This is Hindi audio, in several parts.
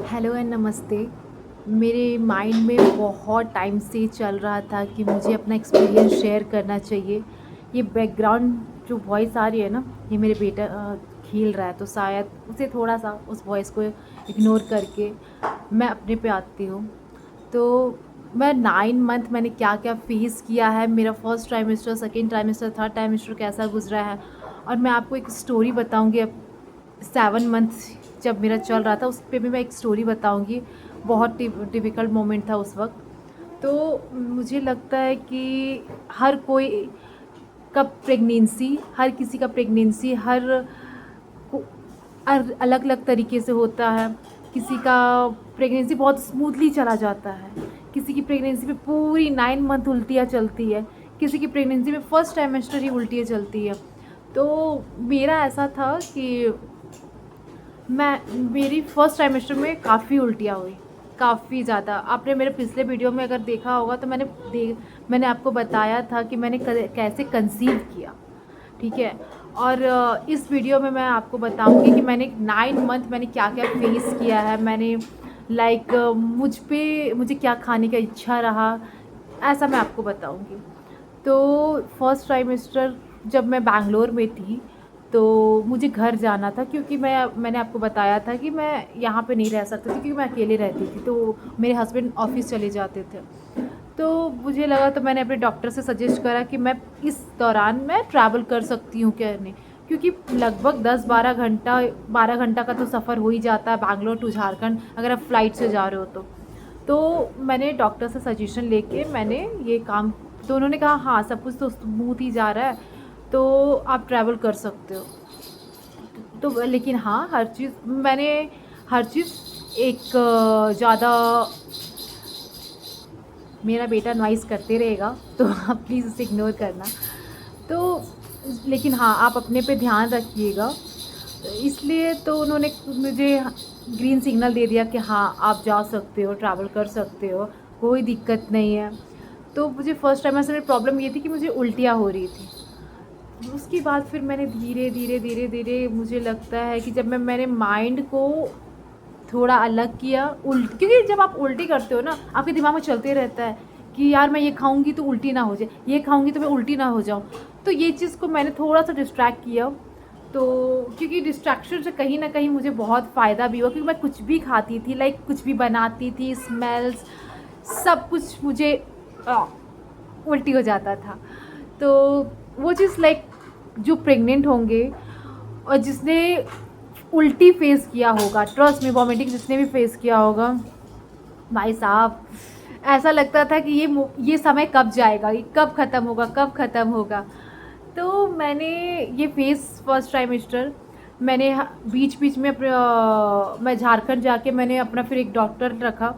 हेलो एंड नमस्ते। मेरे माइंड में बहुत टाइम से चल रहा था कि मुझे अपना एक्सपीरियंस शेयर करना चाहिए। ये बैकग्राउंड जो वॉइस आ रही है ना, ये मेरे बेटा खेल रहा है, तो शायद उसे थोड़ा सा उस वॉइस को इग्नोर करके मैं अपने पे आती हूँ। तो मैं 9 मंथ मैंने क्या क्या फेस किया है, मेरा first trimester, second trimester, third trimester कैसा गुजरा है, और मैं आपको एक स्टोरी बताऊँगी। 7 मंथ जब मेरा चल रहा था, उस पे भी मैं एक स्टोरी बताऊंगी। बहुत डिफ़िकल्ट मोमेंट था उस वक्त। तो मुझे लगता है कि हर कोई का प्रेगनेंसी, हर किसी का प्रेगनेंसी हर अलग अलग तरीके से होता है। किसी का प्रेगनेंसी बहुत स्मूथली चला जाता है, किसी की प्रेगनेंसी में पूरी 9 मंथ उल्टियाँ चलती है, किसी की प्रेगनेंसी में फर्स्ट टाइमेस्टर ही उल्टियाँ चलती है। तो मेरा ऐसा था कि मेरी फर्स्ट ट्राइमेस्टर में काफ़ी उल्टियाँ हुई, काफ़ी ज़्यादा। आपने मेरे पिछले वीडियो में अगर देखा होगा तो मैंने आपको बताया था कि मैंने कैसे कंसीव किया, ठीक है। और इस वीडियो में मैं आपको बताऊंगी कि मैंने 9 मंथ मैंने क्या क्या फेस किया है। मैंने मुझे क्या खाने का इच्छा रहा, ऐसा मैं आपको बताऊंगी। तो फर्स्ट ट्राइमेस्टर जब मैं बैंगलोर में थी, तो मुझे घर जाना था, क्योंकि मैंने आपको बताया था कि मैं यहाँ पे नहीं रह सकती थी, क्योंकि मैं अकेले रहती थी। तो मेरे हस्बैंड ऑफिस चले जाते थे। तो मुझे लगा, तो मैंने अपने डॉक्टर से सजेस्ट करा कि मैं इस दौरान मैं ट्रैवल कर सकती हूँ क्या नहीं, क्योंकि लगभग 10-12 घंटा का तो सफ़र हो ही जाता है बैंगलोर टू झारखंड, अगर आप फ्लाइट से जा रहे हो तो मैंने डॉक्टर से सजेशन लेके मैंने ये काम। तो उन्होंने कहा हाँ, सब कुछ तो स्मूथ ही जा रहा है, तो आप ट्रैवल कर सकते हो। तो लेकिन हाँ, हर चीज़ एक ज़्यादा, मेरा बेटा नॉइज़ करते रहेगा तो आप प्लीज़ उसे इग्नोर करना। तो लेकिन हाँ, आप अपने पे ध्यान रखिएगा। तो इसलिए तो उन्होंने मुझे ग्रीन सिग्नल दे दिया कि हाँ, आप जा सकते हो, ट्रैवल कर सकते हो, कोई दिक्कत नहीं है। तो मुझे फर्स्ट टाइम ऐसे प्रॉब्लम ये थी कि मुझे उल्टियाँ हो रही थी। उसके बाद फिर मैंने धीरे धीरे धीरे धीरे, मुझे लगता है कि जब मैंने माइंड को थोड़ा अलग किया, क्योंकि जब आप उल्टी करते हो ना, आपके दिमाग में चलते रहता है कि यार मैं ये खाऊंगी तो उल्टी ना हो जाए, ये खाऊंगी तो मैं उल्टी ना हो जाऊँ। तो ये चीज़ को मैंने थोड़ा सा डिस्ट्रैक्ट किया। तो क्योंकि डिस्ट्रैक्शन से कहीं ना कहीं मुझे बहुत फ़ायदा भी हुआ, क्योंकि मैं कुछ भी खाती थी, लाइक कुछ भी बनाती थी, स्मेल्स सब कुछ मुझे आ, उल्टी हो जाता था। तो वो चीज़, लाइक जो प्रेग्नेंट होंगे और जिसने उल्टी फेस किया होगा, ट्रस्ट में, वॉमिटिंग जिसने भी फेस किया होगा, भाई साहब, ऐसा लगता था कि ये समय कब जाएगा, ये कब ख़त्म होगा, कब ख़त्म होगा। तो मैंने ये फेस फर्स्ट ट्राइमेस्टर मैंने बीच बीच में मैं झारखंड जाके मैंने अपना फिर एक डॉक्टर रखा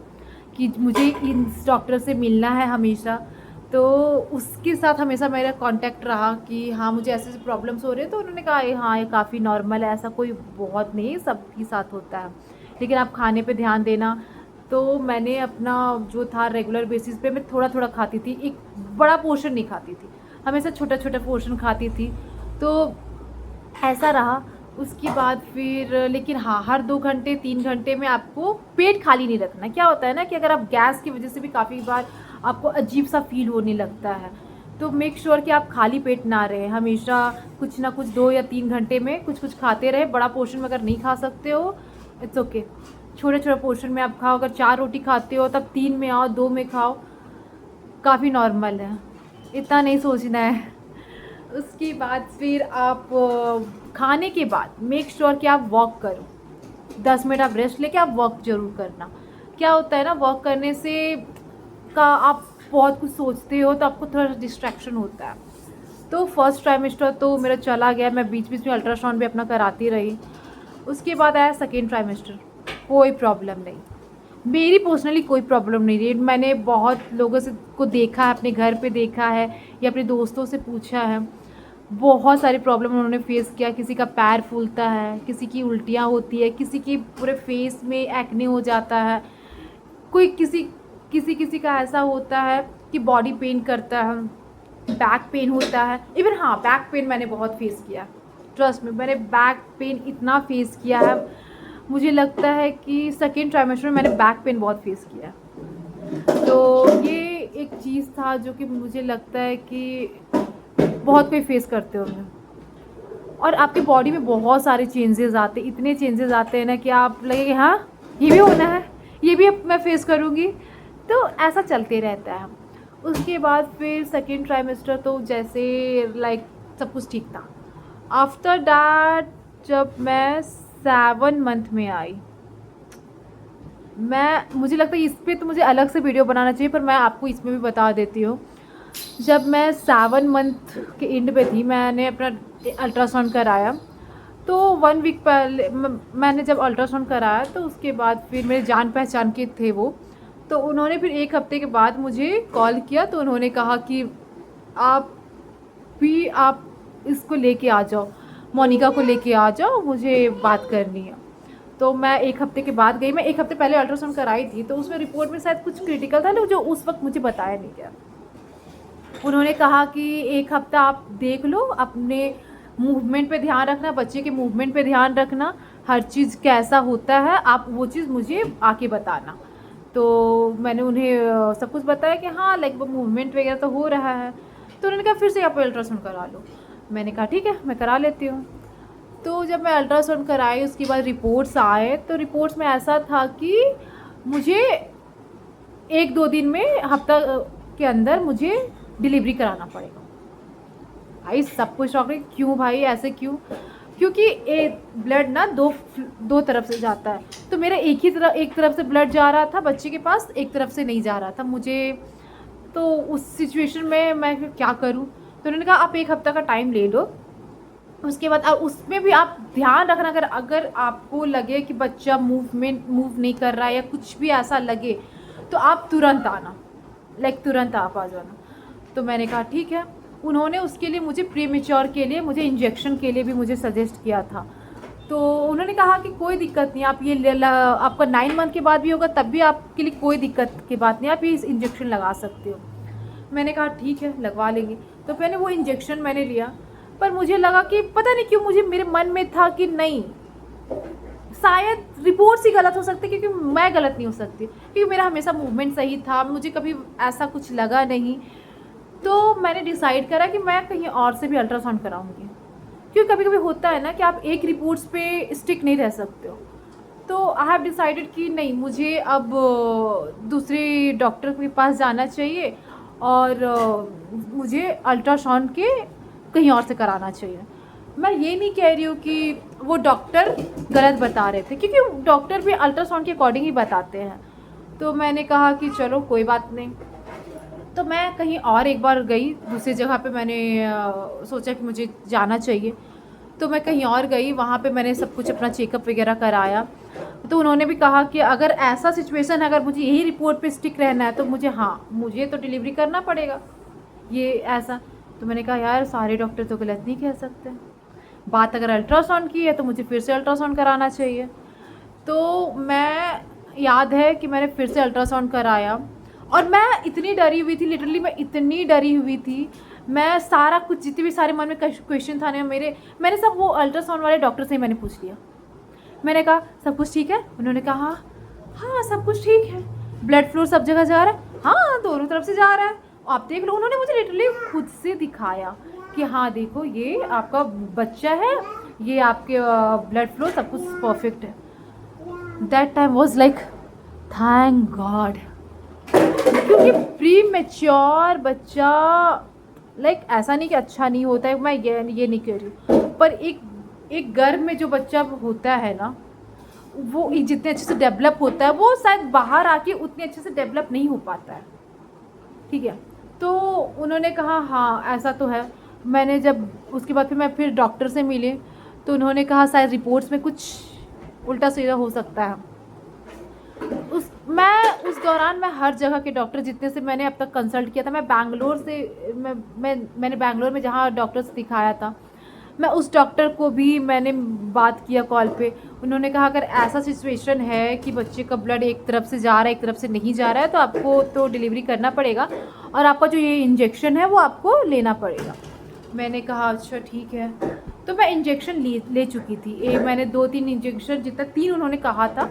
कि मुझे इस डॉक्टर से मिलना है हमेशा। तो उसके साथ हमेशा मेरा कांटेक्ट रहा कि हाँ, मुझे ऐसे ऐसे प्रॉब्लम्स हो रहे हैं। तो उन्होंने कहा हाँ, ये काफ़ी नॉर्मल है, ऐसा कोई बहुत नहीं, सबके साथ होता है, लेकिन आप खाने पे ध्यान देना। तो मैंने अपना जो था रेगुलर बेसिस पे मैं थोड़ा थोड़ा खाती थी, एक बड़ा पोर्शन नहीं खाती थी, हमेशा छोटा छोटा पोर्शन खाती थी। तो ऐसा रहा। उसके बाद फिर लेकिन हाँ, हर 2 घंटे 3 घंटे में आपको पेट खाली नहीं रखना। क्या होता है ना कि अगर आप गैस की वजह से भी काफ़ी बार आपको अजीब सा फील होने लगता है, तो मेक श्योर कि आप खाली पेट ना रहें, हमेशा कुछ ना कुछ 2 या 3 घंटे में कुछ कुछ खाते रहे। बड़ा पोर्शन में अगर नहीं खा सकते हो, इट्स ओके, छोटे छोटे पोर्शन में आप खाओ। अगर 4 रोटी खाते हो तब 3 में आओ, 2 में खाओ, काफ़ी नॉर्मल है, इतना नहीं सोचना है। उसके बाद फिर आप खाने के बाद मेक श्योर कि आप वॉक करो, 10 मिनट आप रेस्ट लेके आप वॉक ज़रूर करना। क्या होता है ना, वॉक करने से का आप बहुत कुछ सोचते हो तो आपको थोड़ा डिस्ट्रैक्शन होता है। तो फर्स्ट ट्राइमेस्टर तो मेरा चला गया, मैं बीच बीच में अल्ट्रासाउंड भी अपना कराती रही। उसके बाद आया सेकेंड ट्राइमेस्टर, कोई प्रॉब्लम नहीं, मेरी पर्सनली कोई प्रॉब्लम नहीं रही। मैंने बहुत लोगों से को देखा है, अपने घर पे देखा है या अपने दोस्तों से पूछा है, बहुत सारी प्रॉब्लम उन्होंने फेस किया। किसी का पैर फूलता है, किसी की उल्टियाँ होती है, किसी की पूरे फेस में एक्ने हो जाता है, कोई किसी किसी किसी का ऐसा होता है कि बॉडी पेन करता है, बैक पेन होता है। इवन हाँ, बैक पेन मैंने बहुत फेस किया, ट्रस्ट में, मैंने बैक पेन इतना फेस किया है। मुझे लगता है कि सेकेंड ट्राइमेस्टर में मैंने बैक पेन बहुत फेस किया है। तो ये एक चीज़ था जो कि मुझे लगता है कि बहुत कोई फेस करते होंगे। और आपकी बॉडी में बहुत सारे चेंजेस आते हैं, इतने चेंजेस आते हैं ना कि आप लगे कि हाँ ये भी होना है, ये भी अब मैं फेस करूँगी। तो ऐसा चलते रहता है। उसके बाद फिर सेकेंड ट्राइमेस्टर तो जैसे लाइक सब कुछ ठीक था। आफ्टर दैट जब मैं 7 मंथ में आई, मुझे लगता है इस पर तो मुझे अलग से वीडियो बनाना चाहिए, पर मैं आपको इसमें भी बता देती हूँ। जब मैं 7 मंथ के एंड पे थी, मैंने अपना अल्ट्रासाउंड कराया। तो 1 वीक पहले मैंने जब अल्ट्रासाउंड कराया तो उसके बाद फिर मेरे जान पहचान के थे वो, तो उन्होंने फिर 1 हफ्ते के बाद मुझे कॉल किया। तो उन्होंने कहा कि आप इसको लेके आ जाओ, मोनिका को लेके आ जाओ, मुझे बात करनी है। तो मैं 1 हफ्ते के बाद गई। मैं 1 हफ्ते पहले अल्ट्रासाउंड कराई थी, तो उसमें रिपोर्ट में शायद कुछ क्रिटिकल था, जो उस वक्त मुझे बताया नहीं गया। उन्होंने कहा कि 1 हफ्ता आप देख लो, अपने मूवमेंट पे ध्यान रखना, बच्चे के मूवमेंट पे ध्यान रखना, हर चीज़ कैसा होता है आप वो चीज़ मुझे आके बताना। तो मैंने उन्हें सब कुछ बताया कि हाँ लाइक वो मूवमेंट वगैरह तो हो रहा है। तो उन्होंने कहा फिर से आप अल्ट्रासाउंड करा लो। मैंने कहा ठीक है, मैं करा लेती हूँ। तो जब मैं अल्ट्रासाउंड कराई, उसके बाद रिपोर्ट्स आए, तो रिपोर्ट्स में ऐसा था कि मुझे 1-2 दिन में, हफ्ता के अंदर मुझे डिलीवरी कराना पड़ेगा। भाई सब कुछ शौक है, क्यों भाई ऐसे क्यों? क्योंकि ब्लड ना दो तरफ से जाता है। तो मेरा एक तरफ से ब्लड जा रहा था बच्चे के पास, एक तरफ से नहीं जा रहा था मुझे। तो उस सिचुएशन में मैं फिर क्या करूं? तो उन्होंने कहा आप 1 हफ्ता का टाइम ले लो, उसके बाद उसमें भी आप ध्यान रखना, अगर आपको लगे कि बच्चा मूव नहीं कर रहा है या कुछ भी ऐसा लगे तो आप तुरंत आना, तुरंत आप आ जाना। तो मैंने कहा ठीक है। उन्होंने उसके लिए मुझे प्रीमेच्योर के लिए मुझे इंजेक्शन के लिए भी मुझे सजेस्ट किया था। तो उन्होंने कहा कि कोई दिक्कत नहीं, आप ये आपका 9 मंथ के बाद भी होगा तब भी आपके लिए कोई दिक्कत की बात नहीं, आप ये इंजेक्शन लगा सकते हो। मैंने कहा ठीक है, लगवा लेंगे। तो मैंने वो इंजेक्शन मैंने लिया, पर मुझे लगा कि पता नहीं क्यों मुझे मेरे मन में था कि नहीं, शायद रिपोर्ट्स ही गलत हो सकती, क्योंकि मैं गलत नहीं हो सकती, क्योंकि मेरा हमेशा मूवमेंट सही था, मुझे कभी ऐसा कुछ लगा नहीं। तो मैंने डिसाइड करा कि मैं कहीं और से भी अल्ट्रासाउंड कराऊंगी, क्योंकि कभी कभी होता है ना कि आप एक रिपोर्ट्स पे स्टिक नहीं रह सकते हो। तो आई हैव डिसाइडेड कि नहीं, मुझे अब दूसरे डॉक्टर के पास जाना चाहिए और मुझे अल्ट्रासाउंड के कहीं और से कराना चाहिए। मैं ये नहीं कह रही हूँ कि वो डॉक्टर गलत बता रहे थे, क्योंकि डॉक्टर भी अल्ट्रासाउंड के अकॉर्डिंग ही बताते हैं। तो मैंने कहा कि चलो कोई बात नहीं। तो मैं कहीं और एक बार गई, दूसरी जगह पे मैंने सोचा कि मुझे जाना चाहिए। तो मैं कहीं और गई, वहाँ पे मैंने सब कुछ अपना चेकअप वगैरह कराया। तो उन्होंने भी कहा कि अगर ऐसा सिचुएशन है, अगर मुझे यही रिपोर्ट पे स्टिक रहना है तो मुझे तो डिलीवरी करना पड़ेगा, ये ऐसा। तो मैंने कहा यार सारे डॉक्टर तो गलत नहीं कह सकते, बात अगर अल्ट्रासाउंड की है तो मुझे फिर से अल्ट्रासाउंड कराना चाहिए। तो मैं याद है कि मैंने फिर से अल्ट्रासाउंड कराया, और मैं इतनी डरी हुई थी, लिटरली मैं इतनी डरी हुई थी। मैं सारा कुछ, जितने भी सारे मन में क्वेश्चन था ना मैंने सब वो अल्ट्रासाउंड वाले डॉक्टर से ही मैंने पूछ लिया। मैंने कहा सब कुछ ठीक है? उन्होंने कहा हाँ सब कुछ ठीक है, ब्लड फ्लो सब जगह जा रहा है, हाँ दोनों तरफ से जा रहा है, आप देख लो। उन्होंने मुझे लिटरली खुद से दिखाया कि हाँ देखो ये आपका बच्चा है, ये आपके ब्लड फ्लो सब कुछ परफेक्ट है। That time was like thank God, क्योंकि प्री मेच्योर बच्चा ऐसा नहीं कि अच्छा नहीं होता है, मैं ये नहीं कह रही हूँ, पर एक गर्भ में जो बच्चा होता है ना, वो जितने अच्छे से डेवलप होता है वो शायद बाहर आके उतने अच्छे से डेवलप नहीं हो पाता है, ठीक है। तो उन्होंने कहा हाँ ऐसा तो है। मैंने जब उसके बाद मैं फिर डॉक्टर से मिली, तो उन्होंने कहा शायद रिपोर्ट्स में कुछ उल्टा सीधा हो सकता है। उस दौरान मैं हर जगह के डॉक्टर जितने से मैंने अब तक कंसल्ट किया था, मैंने बैंगलोर में जहाँ डॉक्टर से दिखाया था, मैं उस डॉक्टर को भी मैंने बात किया कॉल पे। उन्होंने कहा अगर ऐसा सिचुएशन है कि बच्चे का ब्लड एक तरफ से जा रहा है एक तरफ से नहीं जा रहा है तो आपको तो डिलीवरी करना पड़ेगा, और आपका जो ये इंजेक्शन है वो आपको लेना पड़ेगा। मैंने कहा अच्छा ठीक है। तो मैं इंजेक्शन ले चुकी थी। मैंने 2-3 इंजेक्शन, जितना 3 उन्होंने कहा था,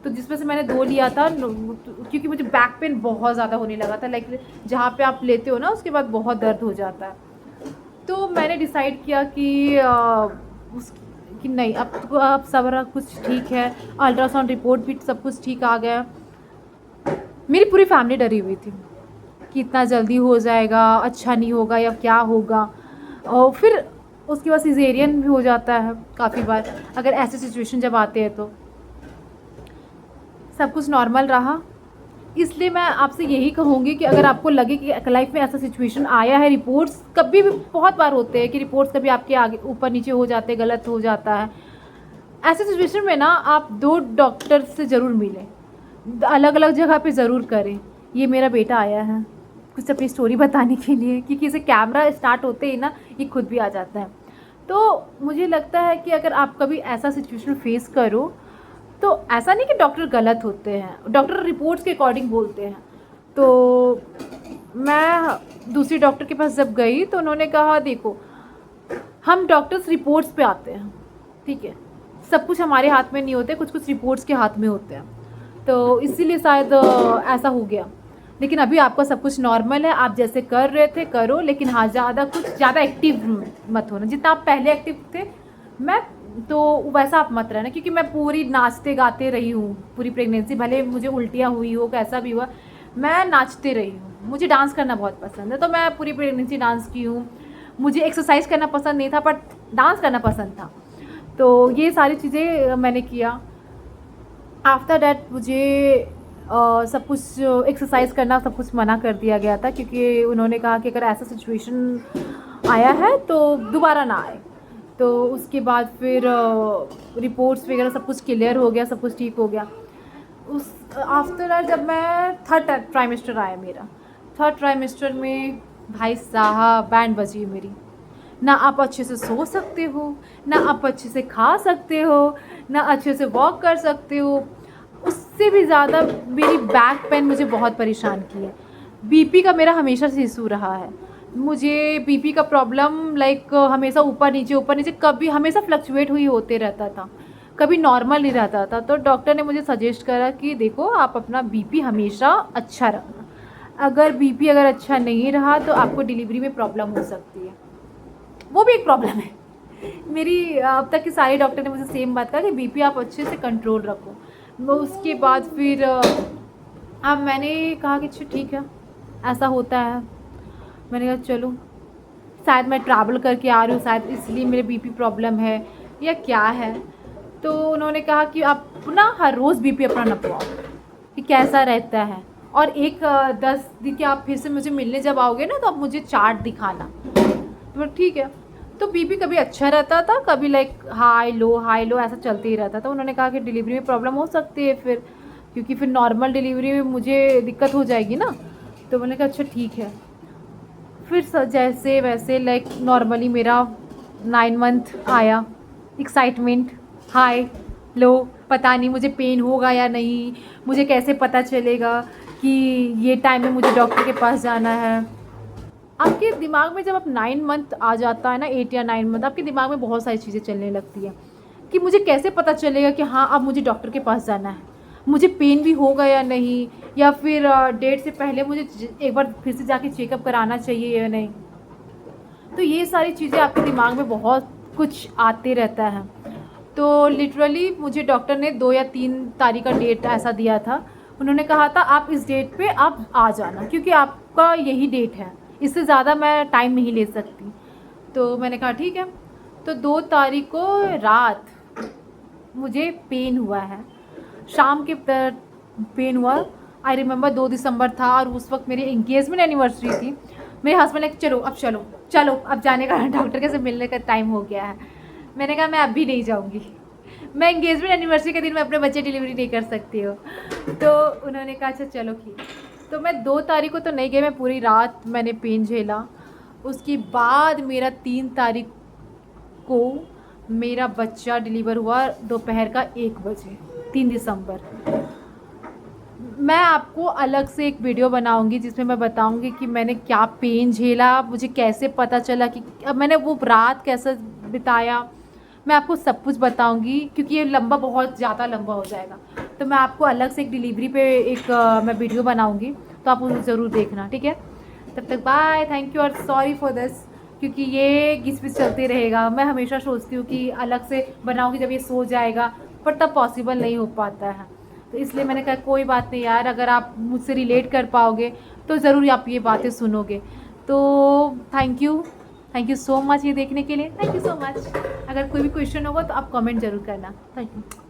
तो जिसमें से मैंने 2 लिया था, क्योंकि मुझे बैक पेन बहुत ज़्यादा होने लगा था। लाइक जहाँ पे आप लेते हो ना, उसके बाद बहुत दर्द हो जाता है। तो मैंने डिसाइड किया कि नहीं, अब सब कुछ ठीक है। अल्ट्रासाउंड रिपोर्ट भी सब कुछ ठीक आ गया। मेरी पूरी फैमिली डरी हुई थी कि इतना जल्दी हो जाएगा, अच्छा नहीं होगा या क्या होगा। और फिर उसके बाद सिजेरियन भी हो जाता है काफ़ी बार, अगर ऐसे सिचुएशन जब आते हैं। तो सब कुछ नॉर्मल रहा। इसलिए मैं आपसे यही कहूँगी कि अगर आपको लगे कि लाइफ में ऐसा सिचुएशन आया है, रिपोर्ट्स कभी भी बहुत बार होते हैं कि रिपोर्ट्स कभी आपके आगे ऊपर नीचे हो जाते हैं, गलत हो जाता है। ऐसे सिचुएशन में ना आप 2 डॉक्टर से ज़रूर मिलें, अलग अलग जगह पे ज़रूर करें। ये मेरा बेटा आया है कुछ अपनी स्टोरी बताने के लिए, क्योंकि इसे कैमरा स्टार्ट होते ही ना ये खुद भी आ जाता है। तो मुझे लगता है कि अगर आप कभी ऐसा सिचुएशन फेस करो, तो ऐसा नहीं कि डॉक्टर गलत होते हैं, डॉक्टर रिपोर्ट्स के अकॉर्डिंग बोलते हैं। तो मैं दूसरी डॉक्टर के पास जब गई तो उन्होंने कहा, देखो हम डॉक्टर्स रिपोर्ट्स पे आते हैं, ठीक है, सब कुछ हमारे हाथ में नहीं होते, कुछ कुछ रिपोर्ट्स के हाथ में होते हैं। तो इसीलिए शायद ऐसा हो गया। लेकिन अभी आपका सब कुछ नॉर्मल है, आप जैसे कर रहे थे करो, लेकिन हाँ ज़्यादा एक्टिव मत होना। जितना आप पहले एक्टिव थे, मैं तो वैसा आप मत रहना, क्योंकि मैं पूरी नाचते गाते रही हूँ पूरी प्रेगनेंसी। भले मुझे उल्टियाँ हुई हो, कैसा भी हुआ, मैं नाचते रही हूँ। मुझे डांस करना बहुत पसंद है, तो मैं पूरी प्रेगनेंसी डांस की हूँ। मुझे एक्सरसाइज करना पसंद नहीं था, बट डांस करना पसंद था। तो ये सारी चीज़ें मैंने किया। आफ्टर डैट मुझे सब कुछ एक्सरसाइज करना सब कुछ मना कर दिया गया था, क्योंकि उन्होंने कहा कि अगर ऐसा सिचुएशन आया है तो दोबारा ना आए। तो उसके बाद फिर रिपोर्ट्स वगैरह सब कुछ क्लियर हो गया, सब कुछ ठीक हो गया। उस आफ्टर दैट जब मैं थर्ड ट्राइमेस्टर आया मेरा, थर्ड ट्राइमेस्टर में भाई साहब बैंड बजी मेरी। ना आप अच्छे से सो सकते हो, ना आप अच्छे से खा सकते हो, ना अच्छे से वॉक कर सकते हो। उससे भी ज़्यादा मेरी बैक पेन मुझे बहुत परेशान की है। बीपी का मेरा हमेशा से इशू रहा है। मुझे बीपी का प्रॉब्लम लाइक हमेशा ऊपर नीचे कभी हमेशा फ्लक्चुएट हुई होते रहता था, कभी नॉर्मल नहीं रहता था। तो डॉक्टर ने मुझे सजेस्ट करा कि देखो आप अपना बीपी हमेशा अच्छा रखना। अगर बीपी अगर अच्छा नहीं रहा तो आपको डिलीवरी में प्रॉब्लम हो सकती है। वो भी एक प्रॉब्लम है मेरी। अब तक के सारे डॉक्टर ने मुझे सेम बात कहा कि बीपी आप अच्छे से कंट्रोल रखो। वो उसके बाद फिर अब मैंने कहा कि अच्छा ठीक है, ऐसा होता है। मैंने कहा चलो, शायद मैं ट्रैवल करके आ रही हूँ, शायद इसलिए मेरे बीपी प्रॉब्लम है या क्या है। तो उन्होंने कहा कि आप ना हर रोज़ बीपी अपना नपवाओ कि कैसा रहता है, और 10 दिन के आप फिर से मुझे मिलने जब आओगे ना, तो आप मुझे चार्ट दिखाना। तो ठीक है। तो बीपी कभी अच्छा रहता था, कभी लाइक हाई लो ऐसा चलते ही रहता था। उन्होंने कहा कि डिलीवरी में प्रॉब्लम हो सकती है फिर, क्योंकि फिर नॉर्मल डिलीवरी में मुझे दिक्कत हो जाएगी ना। तो मैंने कहा अच्छा ठीक है। फिर जैसे वैसे लाइक नॉर्मली मेरा 9 मंथ आया। एक्साइटमेंट हाई लो, पता नहीं मुझे पेन होगा या नहीं, मुझे कैसे पता चलेगा कि ये टाइम में मुझे डॉक्टर के पास जाना है। आपके दिमाग में जब आप 9 मंथ आ जाता है ना, 8 या 9 मंथ, आपके दिमाग में बहुत सारी चीज़ें चलने लगती है कि मुझे कैसे पता चलेगा कि हाँ अब मुझे डॉक्टर के पास जाना है, मुझे पेन भी होगा या नहीं, या फिर डेट से पहले मुझे एक बार फिर से जाके चेकअप कराना चाहिए या नहीं। तो ये सारी चीज़ें आपके दिमाग में बहुत कुछ आते रहता है। तो लिटरली मुझे डॉक्टर ने 2 या 3 तारीख का डेट ऐसा दिया था। उन्होंने कहा था आप इस डेट पे आप आ जाना, क्योंकि आपका यही डेट है, इससे ज़्यादा मैं टाइम नहीं ले सकती। तो मैंने कहा ठीक है। तो 2 तारीख को रात मुझे पेन हुआ है, शाम के पेन हुआ। आई रिमेंबर 2 दिसंबर था और उस वक्त मेरी एंगेजमेंट एनिवर्सरी थी। मेरे हस्बैंड ने चलो अब जाने का डॉक्टर के से मिलने का टाइम हो गया है। मैंने कहा मैं अभी नहीं जाऊँगी, मैं एंगेजमेंट एनिवर्सरी के दिन मैं अपने बच्चे डिलीवरी नहीं कर सकती हूँ। तो उन्होंने कहा अच्छा चलो ठीक। तो मैं 2 तारीख को तो नहीं गई, मैं पूरी रात मैंने पेन झेला। उसके बाद मेरा 3 तारीख को मेरा बच्चा डिलीवर हुआ दोपहर का 1 बजे, 3 दिसंबर। मैं आपको अलग से एक वीडियो बनाऊंगी जिसमें मैं बताऊंगी कि मैंने क्या पेन झेला, मुझे कैसे पता चला कि अब मैंने वो रात कैसे बिताया, मैं आपको सब कुछ बताऊंगी, क्योंकि ये लंबा, बहुत ज़्यादा लंबा हो जाएगा। तो मैं आपको अलग से एक डिलीवरी पे एक मैं वीडियो बनाऊंगी, तो आप उसे ज़रूर देखना, ठीक है। तब तक बाय, थैंक यू और सॉरी फॉर दिस, क्योंकि ये घिस-पिस चलते रहेगा। मैं हमेशा सोचती हूँ कि अलग से बनाऊंगी जब ये सो जाएगा, पर तब पॉसिबल नहीं हो पाता है। तो इसलिए मैंने कहा कोई बात नहीं यार, अगर आप मुझसे रिलेट कर पाओगे तो ज़रूर आप ये बातें सुनोगे। तो थैंक यू सो मच ये देखने के लिए, थैंक यू सो मच। अगर कोई भी क्वेश्चन होगा तो आप कमेंट ज़रूर करना। Thank you.